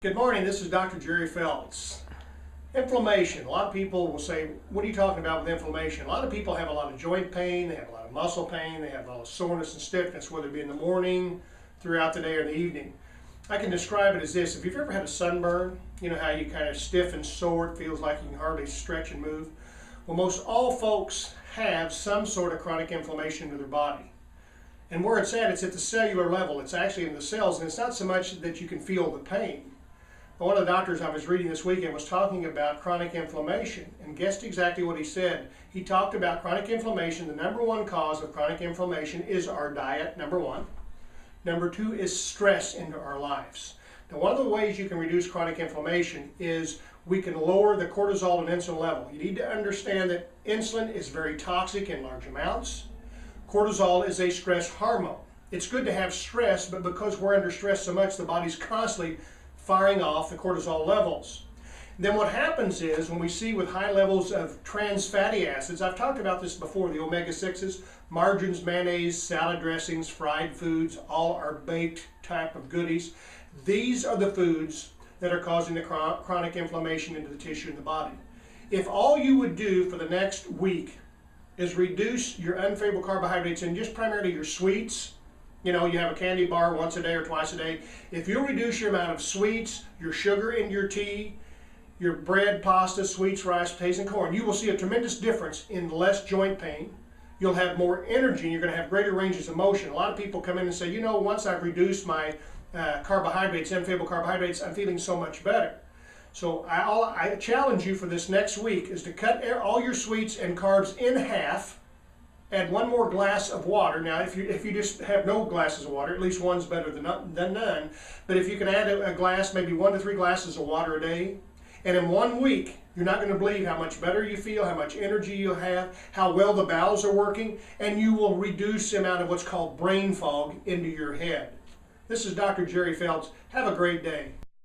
Good morning, this is Dr. Jerry Feltz. Inflammation. A lot of people will say, what are you talking about with inflammation? A lot of people have a lot of joint pain, they have a lot of muscle pain, they have a lot of soreness and stiffness, whether it be in the morning, throughout the day, or in the evening. I can describe it as this. If you've ever had a sunburn, you know how you kind of stiff and sore, it feels like you can hardly stretch and move. Well, most all folks have some sort of chronic inflammation to their body. And where it's at the cellular level. It's actually in the cells, and it's not so much that you can feel the pain. One of the doctors I was reading this weekend was talking about chronic inflammation, and guessed exactly what he said. He talked about chronic inflammation. The number one cause of chronic inflammation is our diet, number one. Number two is stress into our lives. Now, one of the ways you can reduce chronic inflammation is we can lower the cortisol and insulin level. You need to understand that insulin is very toxic in large amounts. Cortisol is a stress hormone. It's good to have stress, but because we're under stress so much, the body's constantly firing off the cortisol levels. Then what happens is when we see with high levels of trans fatty acids, I've talked about this before, the omega-6s, margarines, mayonnaise, salad dressings, fried foods, all are baked type of goodies. These are the foods that are causing the chronic inflammation into the tissue in the body. If all you would do for the next week is reduce your unfavorable carbohydrates and just primarily your sweets, you know, you have a candy bar once a day or twice a day. If you reduce your amount of sweets, your sugar in your tea, your bread, pasta, sweets, rice, potatoes, and corn, you will see a tremendous difference in less joint pain. You'll have more energy, and you're going to have greater ranges of motion. A lot of people come in and say, you know, once I've reduced my carbohydrates, unfavorable carbohydrates, I'm feeling so much better. So I challenge you for this next week is to cut all your sweets and carbs in half. Add one more glass of water. Now, if you just have no glasses of water, at least one's better than none. But if you can add a glass, maybe 1 to 3 glasses of water a day, and in 1 week, you're not going to believe how much better you feel, how much energy you'll have, how well the bowels are working, and you will reduce the amount of what's called brain fog into your head. This is Dr. Jerry Feltz. Have a great day.